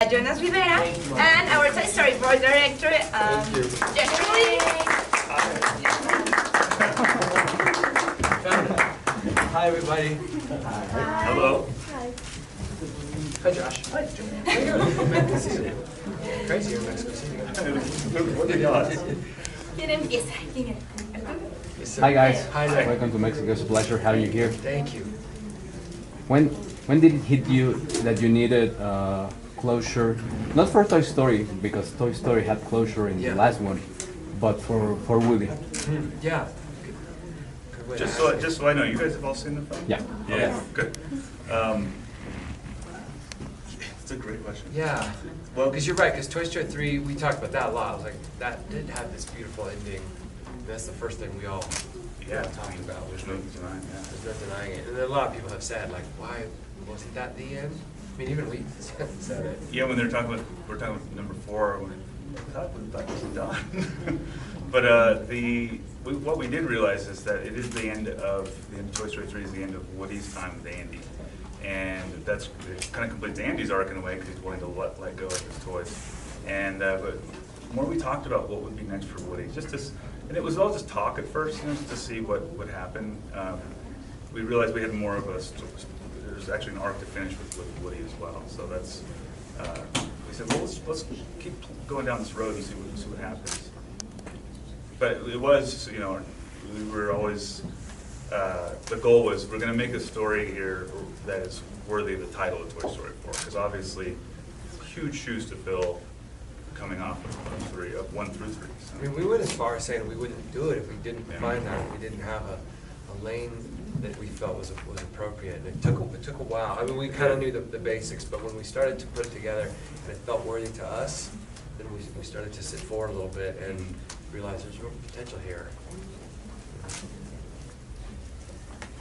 Jonas Rivera, and our Toy Story board director, Jeffrey Lee. Hi, everybody. Hi. Hello. Hi. Hi, Josh. Hi, Joe. Good to see you. Crazy here in Mexico City. What are the odds? ¿Quién empieza? ¿Quién es? Hi guys, Hi there. welcome to Mexico. It's a pleasure having you here. Thank you. When did it hit you that you needed closure? Not for Toy Story, because Toy Story had closure in the last one, but for Woody. Yeah. Just so I know, you guys have all seen the film? Yeah. Yeah. Good. It's a great question. Yeah. Well, because you're right, because Toy Story 3, we talked about that a lot. I was like, that did have this beautiful ending. And that's the first thing we all talking about. There's no denying, There's no denying it. And a lot of people have said, like, why wasn't that the end? I mean, even we said it. Yeah, when we're talking about number 4, we thought it was done. But what we did realize is that it is the end of Toy Story 3 is the end of Woody's time with Andy, and it kind of completes Andy's arc in a way because he's willing to let go of his toys. And but the more we talked about what would be next for Woody, and it was all just talk at first, just to see what would happen. We realized we had more of there's actually an arc to finish with Woody as well. So that's we said, well, let's keep going down this road and see what happens. But it was, we were always, the goal was we're going to make a story here that is worthy of the title of Toy Story 4, because obviously huge shoes to fill coming off of 1 through 3. So. I mean, we went as far as saying we wouldn't do it if we didn't find that, if we didn't have a lane that we felt was appropriate. And it took a while. I mean, we kind of knew the basics, but when we started to put it together and it felt worthy to us, then we started to sit forward a little bit and realize there's real potential here.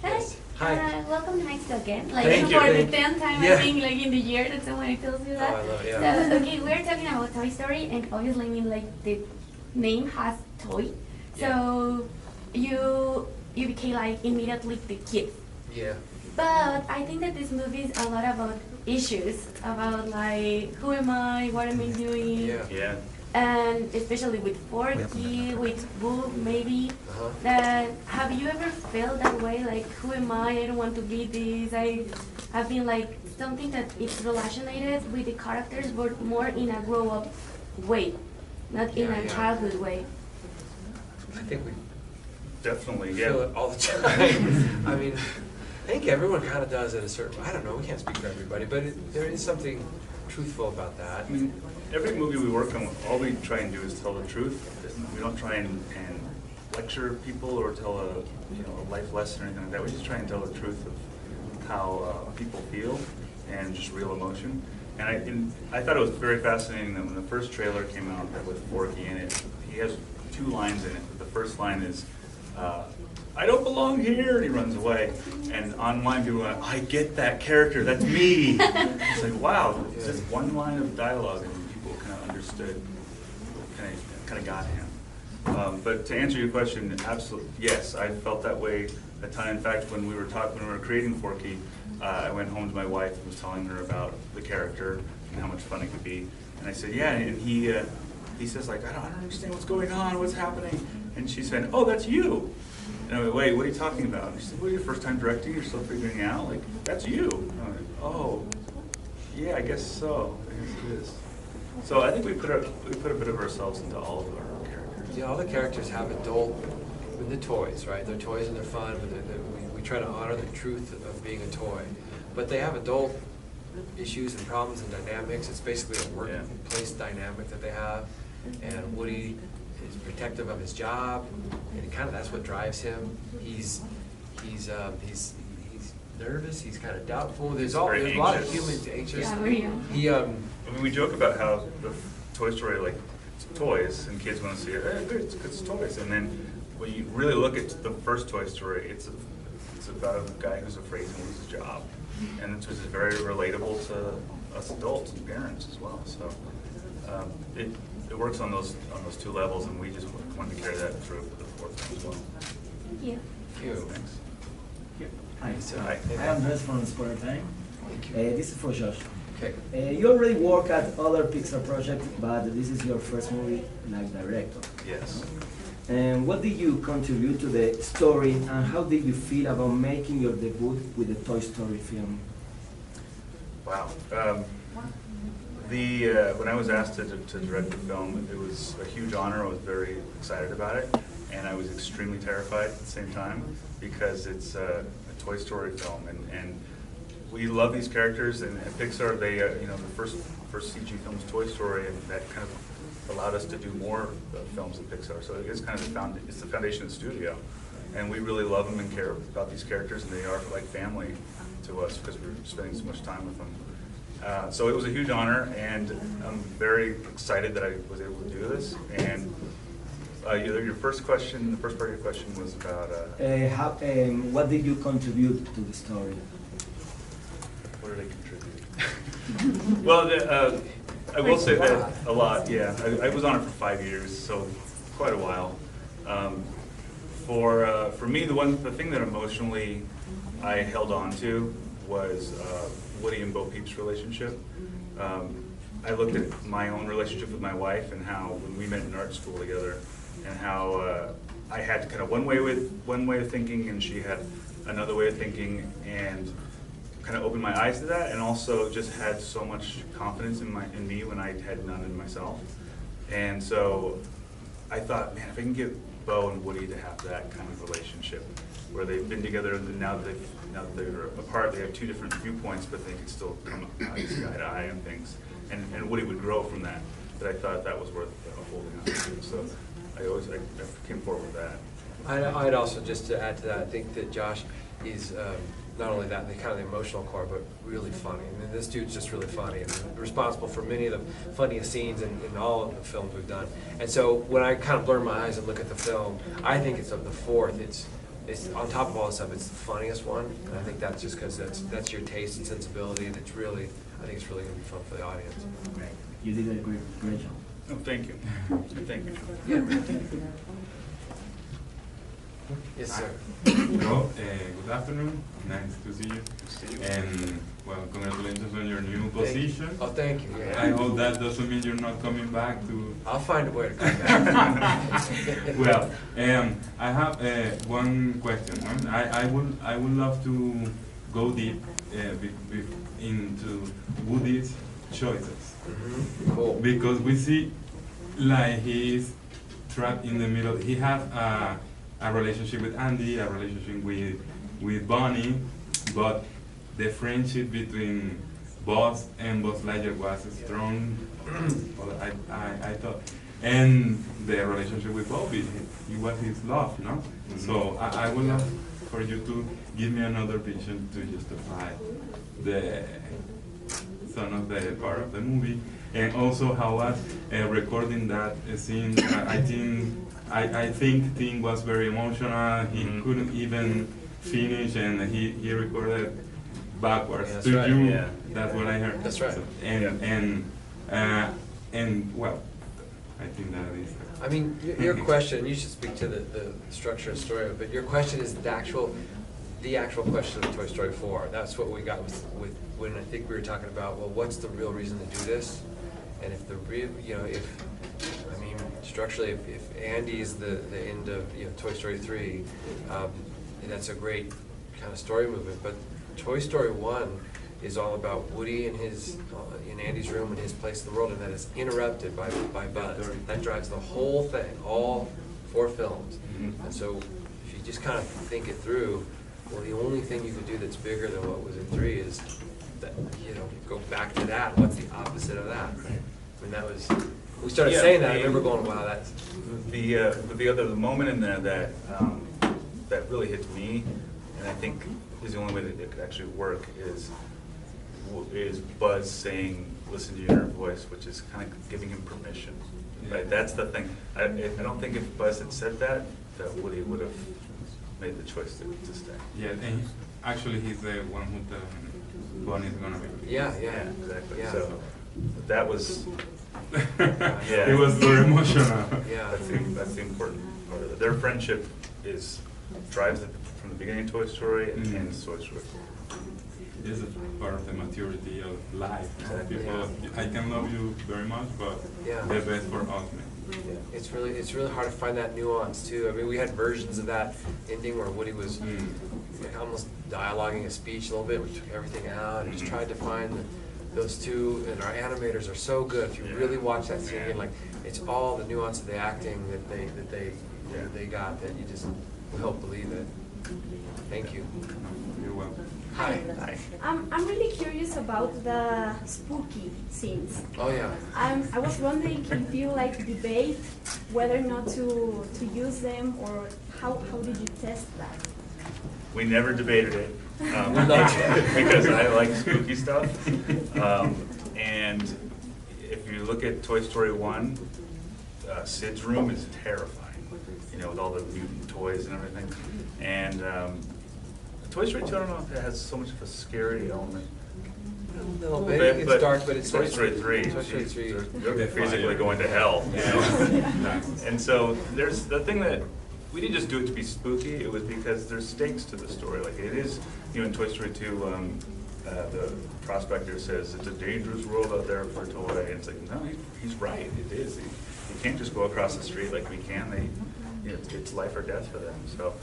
Hi. Yes. Hi. Welcome to Mexico again. Thank you. For the 10th time, I think, in the year that somebody tells you that. Oh, I love it, yeah. So, okay, we're talking about Toy Story, and obviously, I mean, the name has toy. So, you became, immediately the kid. Yeah. But I think that this movie is a lot about issues, about, who am I, what am I doing? Yeah. And especially with Forky, with Boo, maybe. That have you ever felt that way? Like, who am I don't want to be this. I've been something that it's relationated with the characters, but more in a grow-up way, not in a childhood way. I think we Definitely, feel it all the time. I mean, I think everyone kind of does at a certain. I don't know. We can't speak for everybody, but there is something truthful about that. I mean, every movie we work on, all we try and do is tell the truth. We don't try and lecture people or tell a life lesson or anything like that. We just try and tell the truth of how people feel and just real emotion. And I thought it was very fascinating that when the first trailer came out with Forky in it, he has 2 lines in it. The first line is, I don't belong here, and he runs away. And online people went, I get that character, that's me. It's like, wow, it's just 1 line of dialogue and people kind of understood, kind of got him. But to answer your question, absolutely, yes, I felt that way a ton. In fact, when we were creating Forky, I went home to my wife and was telling her about the character and how much fun it could be. And I said, yeah, and he says, I don't understand what's going on, what's happening. And she said, oh, that's you. And I went, wait, what are you talking about? And she said, well, your first time directing, you're still figuring it out? That's you. And I went, oh, yeah, I guess so. I guess it is. So I think we put a bit of ourselves into all of our characters. Yeah, all the characters have adult with the toys, right? They're toys and they're fun, but we try to honor the truth of being a toy. But they have adult issues and problems and dynamics. It's basically a workplace dynamic that they have. And Woody is protective of his job, and kind of that's what drives him. He's nervous. He's kind of doubtful. There's a lot of humans anxious. Yeah, We joke about how the Toy Story, toys, and kids want to see it. It's toys, and then when you really look at the first Toy Story, it's about a guy who's afraid to lose his job, and it's just very relatable to us adults and parents as well. So it works on those 2 levels, and we just wanted to carry that through for the 4th one as well. Thank you. Thank you. Thanks. Hi. Hi. I'm Andres from Spoiler Time. This is for Josh. Okay. You already work at other Pixar projects, but this is your first movie like director. Yes. And what did you contribute to the story, and how did you feel about making your debut with the Toy Story film? Wow. When I was asked to direct the film, it was a huge honor. I was very excited about it, and I was extremely terrified at the same time because it's a Toy Story film, and we love these characters. And at Pixar, they the first CG film was Toy Story, and that kind of allowed us to do more films at Pixar. So it's kind of the foundation of the studio, and we really love them and care about these characters, and they are like family to us because we're spending so much time with them. So it was a huge honor, and I'm very excited that I was able to do this. And your first question, the first part of your question was about What did you contribute to the story? what did I contribute? Well, I will say that a lot. Yeah, I was on it for 5 years, so quite a while. For me, the thing that emotionally I held on to was Woody and Bo Peep's relationship. I looked at my own relationship with my wife and how when we met in art school together, and how I had kind of one way of thinking, and she had another way of thinking, and kind of opened my eyes to that, and also just had so much confidence in me when I had none in myself. And so I thought, man, if I can get Bo and Woody to have that kind of relationship, where they've been together, and now that they're apart, they have two different viewpoints, but they can still come eye to eye on things, and Woody would grow from that. That I thought that was worth holding on to. So I came forward with that. I'd also, just to add to that, I think that Josh is not only that, the kind of the emotional core, but really funny. I mean, this dude's just really funny and responsible for many of the funniest scenes in all of the films we've done. And so when I kind of blur my eyes and look at the film, I think it's of the fourth. It's on top of all this stuff, it's the funniest one. And I think that's just because that's your taste and sensibility, and it's really, I think it's really going to be fun for the audience. You did a great job. Oh, thank you. Thank you. Yeah. Yes, sir. Hello, good afternoon. Nice to see you. And well, congratulations on your new position. Oh, thank you. Yeah. I hope that doesn't mean you're not coming back to. I'll find a way to come back. Well, I have one question. I would love to go deep into Woody's choices. Mm-hmm. Cool. Because we see like he's trapped in the middle. He has a relationship with Andy, a relationship with Bonnie, but the friendship between Buzz and Buzz Lightyear was strong. I thought, and the relationship with Bobby, it was his love, no? Mm-hmm. So I would love for you to give me another vision to justify some of the part of the movie, and also how was recording that scene. I think Tim was very emotional. He couldn't even finish, and he recorded backwards. Yeah, to right. you, Yeah. that's what I heard. That's right. So, and well, I think that is. I mean, your question, you should speak to the structure and story of it, but your question is the actual question of Toy Story 4. That's what we got with when I think we were talking about, well, what's the real reason to do this? And if the real, structurally, if Andy is the end of Toy Story 3, that's a great kind of story movement. But Toy Story 1 is all about Woody and his in Andy's room and his place in the world, and that is interrupted by Buzz. That drives the whole thing, all 4 films. Mm-hmm. And so if you just kind of think it through, well, the only thing you could do that's bigger than what was in 3 is that, go back to that. What's the opposite of that? Right? I mean, that was. We started saying that. I remember going, "Wow, that's." The moment in there that really hits me, and I think is the only way that it could actually work is Buzz saying, "Listen to your inner voice," which is kind of giving him permission. Right? That's the thing. I don't think if Buzz had said that Woody would have made the choice to stay. Yeah, and actually he's the one who the Bonnie's gonna be. Yeah, exactly. Yeah. So that was. It was very emotional. Yeah, that's the important part of it. Their friendship drives it from the beginning of Toy Story and ends Toy Story 4. is a part of the maturity of life. People, Yeah. I can love you very much, but Yeah. the best for us, man. It's really hard to find that nuance too. I mean, we had versions of that ending where Woody was almost dialoguing a speech a little bit. We took everything out and just tried to find those two. And our animators are so good. If you really watch that scene again, like it's all the nuance of the acting that they got that you just help believe it. Thank you. You're welcome. Hi. I'm really curious about the spooky scenes. Oh yeah. I was wondering if you like debate whether or not to use them, or how did you test that? We never debated it, because I like spooky stuff. And if you look at Toy Story 1, Sid's room is terrifying, you know, with all the mutant toys and everything. And Toy Story 2, I don't know if it has so much of a scary element. A little bit. It's dark, but it's Toy Story 3, Toy Story 3. they're basically going to hell. You know? And so there's the thing that we didn't just do it to be spooky. It was because there's stakes to the story. Like it is, you know, in Toy Story 2, the prospector says it's a dangerous world out there for a toy. And it's like, no, he's right. It is. You can't just go across the street like we can. You know, it's life or death for them. So.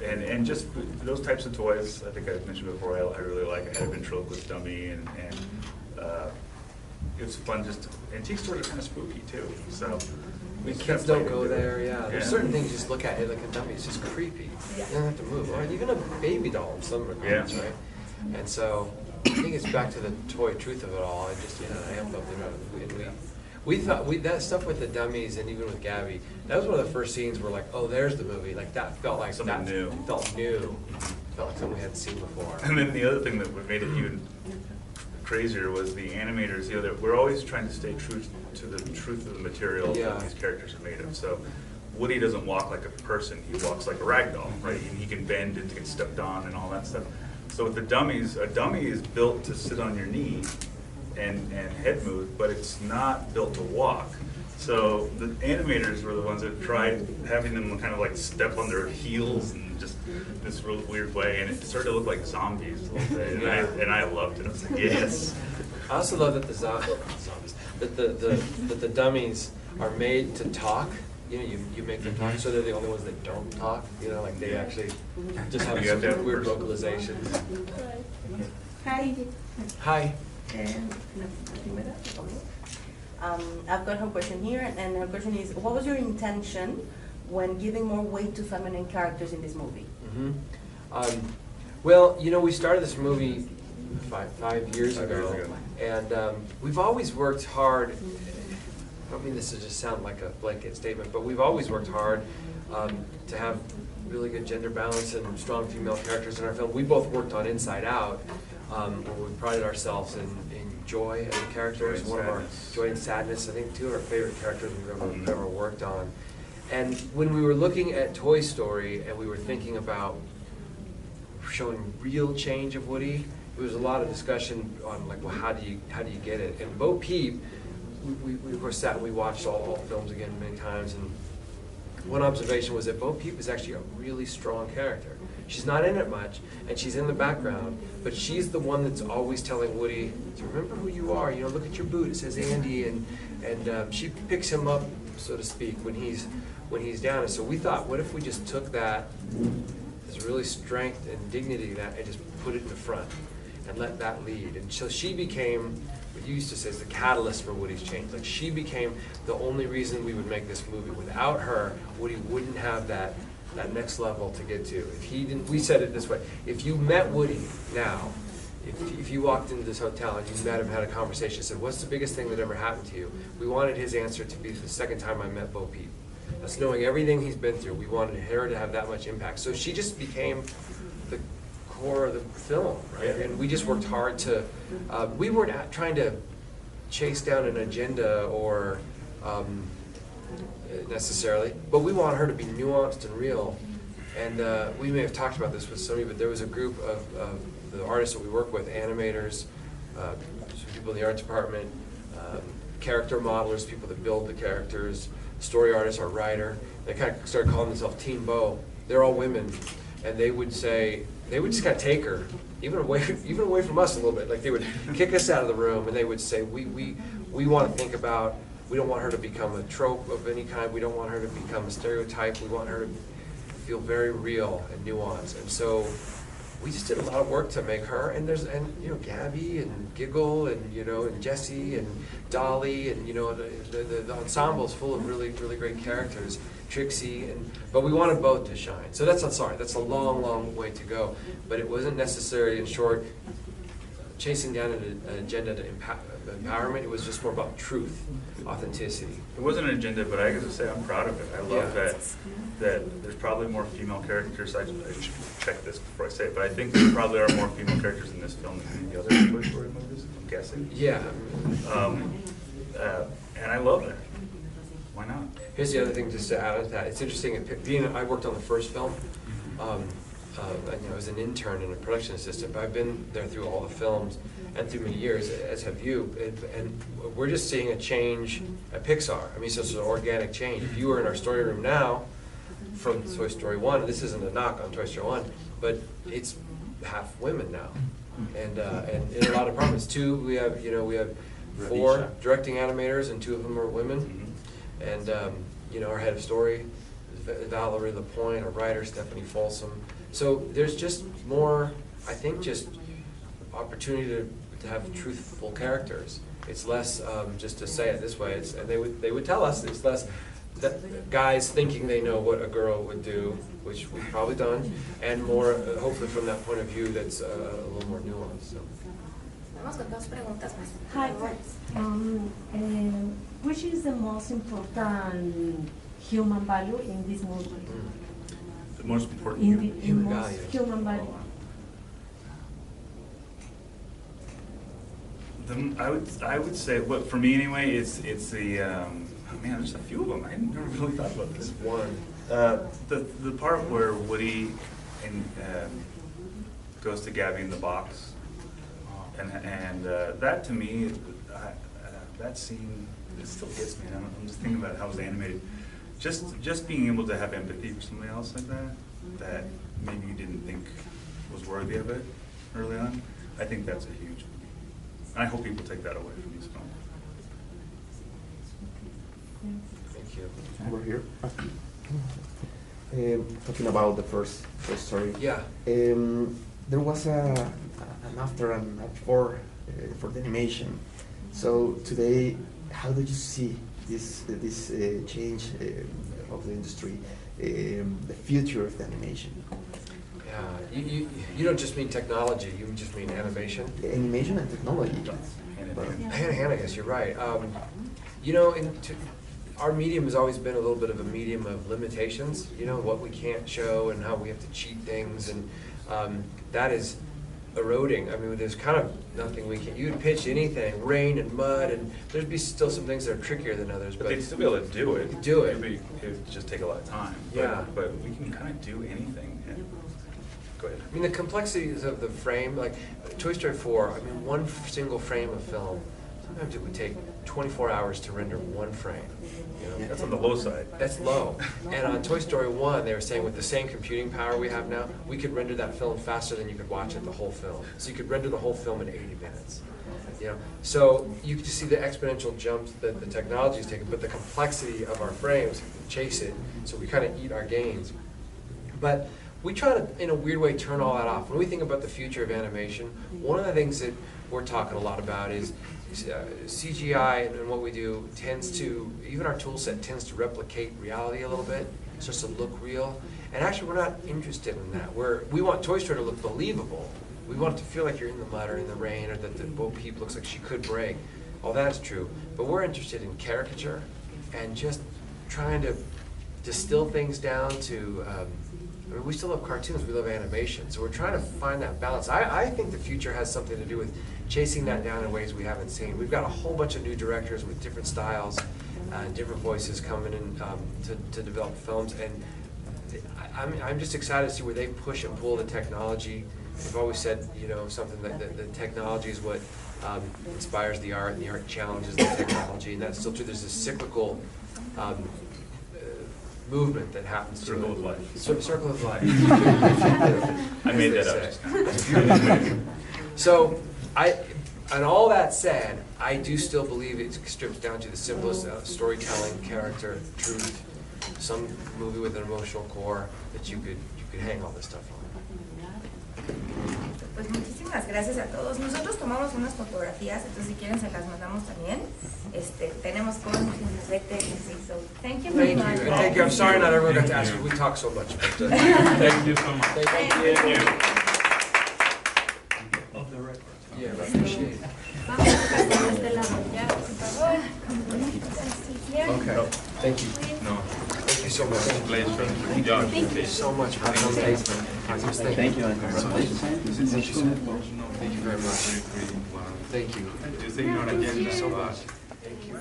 And just those types of toys, I think I mentioned before, I really like. I had a ventriloquist dummy, and it was fun. Just antique stores are kind of spooky too. So we Kids don't go there. Yeah, there's certain things you just look at it like a dummy. It's just creepy. You don't have to move. Or even a baby doll in some regards, right? And so I think it's back to the toy truth of it all. I just I am bumping around. We thought that stuff with the dummies and even with Gabby, that was one of the first scenes where like, oh, there's the movie. Like that felt like Something new. Felt new. Felt like something we hadn't seen before. And then the other thing that made it even crazier was the animators. You know, we're always trying to stay true to the truth of the material that these characters are made of. So Woody doesn't walk like a person; he walks like a rag doll, right? He can bend and get stepped on and all that stuff. So with the dummies, a dummy is built to sit on your knee and head move, but it's not built to walk. So the animators were the ones that tried having them kind of like step on their heels and just this real weird way, and it started to look like zombies a little bit. And I loved it. I was like, yes. I also love that the dummies are made to talk. You know, you make them talk, so they're the only ones that don't talk. You know, like they actually just have You have to have some weird person. vocalizations. Hi. Hi. I've got her question here, and her question is, what was your intention when giving more weight to feminine characters in this movie? Well, you know, we started this movie five years ago, and we've always worked hard. I don't mean this to just sound like a blanket statement, but we've always worked hard to have really good gender balance and strong female characters in our film. We both worked on Inside Out, where we prided ourselves in joy as a character. It's one of our joy and sadness. I think two of our favorite characters we've ever worked on. And when we were looking at Toy Story and we were thinking about showing real change of Woody, there was a lot of discussion on like, well, how do you get it? And Bo Peep, we of course sat and we watched all the films again many times, and one observation was that Bo Peep is actually a really strong character. She's not in it much, and she's in the background, but she's the one that's always telling Woody to remember who you are. You know, look at your boot; it says Andy, and she picks him up, so to speak, when he's down. And so we thought, what if we just took that, this really strength and dignity that, and just put it in the front, and let that lead. And so she became what you used to say is the catalyst for Woody's change. Like she became the only reason we would make this movie. Without her, Woody wouldn't have that next level to get to. If he didn't, we said it this way, if you met Woody now, if you walked into this hotel and you met him, had a conversation, said, what's the biggest thing that ever happened to you? We wanted his answer to be the second time I met Bo Peep. That's knowing everything he's been through. We wanted her to have that much impact. So she just became the core of the film, right? And we just worked hard to, we weren't trying to chase down an agenda or necessarily, but we want her to be nuanced and real. And we may have talked about this with some of you, but there was a group of the artists that we work with, animators, some people in the art department, character modelers, people that build the characters, story artists, our writer. They kind of started calling themselves Team Bo. They're all women, and they would say, they would just kind of take her, even away from us a little bit. Like they would kick us out of the room, and they would say, we want to think about. We don't want her to become a trope of any kind. We don't want her to become a stereotype. We want her to feel very real and nuanced. And so we just did a lot of work to make her. And Gabby and Giggle and and Jessie and Dolly and the ensemble is full of really great characters. Trixie but we wanted both to shine. So that's a long way to go. But it wasn't necessarily, in short, chasing down an agenda to empowerment. It was just more about truth, authenticity. It wasn't an agenda, but I gotta say I'm proud of it. I love that there's probably more female characters. I should check this before I say it, but I think there probably are more female characters in this film than the other Toy Story movies, I'm guessing. Yeah. And I love that. Why not? Here's the other thing, just to add to that. It's interesting. I worked on the first film. I was an intern and a production assistant, but I've been there through all the films and through many years, as have you. And we're just seeing a change at Pixar. I mean, so it's an organic change. If you were in our story room now from Toy Story 1, this isn't a knock on Toy Story 1, but it's half women now. And in a lot of departments, we have 4 directing animators, and 2 of them are women. And our head of story is Valerie Lapointe, our writer Stephanie Folsom. So there's just more, I think, just opportunity to have truthful characters. It's less just to say it this way. And they would tell us it's less guys thinking they know what a girl would do, which we've probably done, and more hopefully from that point of view that's a little more nuanced. So. Hi, which is the most important human value in this movie? The most important human value. Human value. I would say, for me anyway, it's the man. There's a few of them. I never really thought about this. One. The part where Woody goes to Gabby in the box, and that to me, that scene, it still gets me. I'm just thinking about how it was animated. Just being able to have empathy for somebody else like that maybe you didn't think was worthy of it early on. I think that's a huge. And I hope people take that away from these films. Thank you. Over here. Talking about the first story. Yeah. There was an after and before for the animation. So today, how do you see this change of the industry, the future of the animation? Yeah, you don't just mean technology, you just mean animation? Animation and technology. Hand in hand, I guess, you're right. Our medium has always been a little bit of a medium of limitations, what we can't show and how we have to cheat things, and that is eroding. I mean, there's kind of nothing we can. You'd pitch anything, rain and mud, and there'd be still some things that are trickier than others. But they'd still be able to do it. It would just take a lot of time. Yeah. But we can kind of do anything. Yeah. Go ahead. I mean, the complexities of the frame, like Toy Story 4. I mean, one single frame of film. Sometimes it would take 24 hours to render one frame. That's on the low side. That's low. And on Toy Story 1, they were saying with the same computing power we have now, we could render that film faster than you could watch it the whole film. So you could render the whole film in 80 minutes. So you can just see the exponential jumps that the technology is taking, but the complexity of our frames chase it, so we kind of eat our gains. But we try to, in a weird way, turn all that off. When we think about the future of animation, one of the things that we're talking a lot about is CGI and what we do tends to, even our tool set tends to replicate reality a little bit. It's just to look real. And actually, we're not interested in that. We want Toy Story to look believable. We want it to feel like you're in the mud or in the rain, or that the Bo Peep looks like she could break. All that's true. But we're interested in caricature and just trying to distill things down to, I mean, we still love cartoons, we love animation. So we're trying to find that balance. I think the future has something to do with chasing that down in ways we haven't seen. We've got a whole bunch of new directors with different styles and different voices coming in to develop films. And I'm just excited to see where they push and pull the technology. We've always said, something that the technology is what inspires the art, and the art challenges the technology, and that's still true. There's this cyclical movement that happens to Circle it. of life. Circle of life. I made that up. So, and all that said, I do still believe it strips down to the simplest storytelling, character, truth, some movie with an emotional core that you could hang all this stuff on. Pues muchísimas gracias a todos. Nosotros tomamos unas fotografías, entonces si quieren se las mandamos también. Tenemos con Gisette, so thank you very much. And thank you. I'm sorry not everyone got to ask you. We talk so much. But, Thank you so much. thank you. Yeah, I appreciate it. Okay. Thank you. No. Thank you so much. Pleasure. Yeah. Thank you so much for coming. Thank you. Thank you very much. Thank you. You think you're on agenda Thank you so so much. much. Thank you.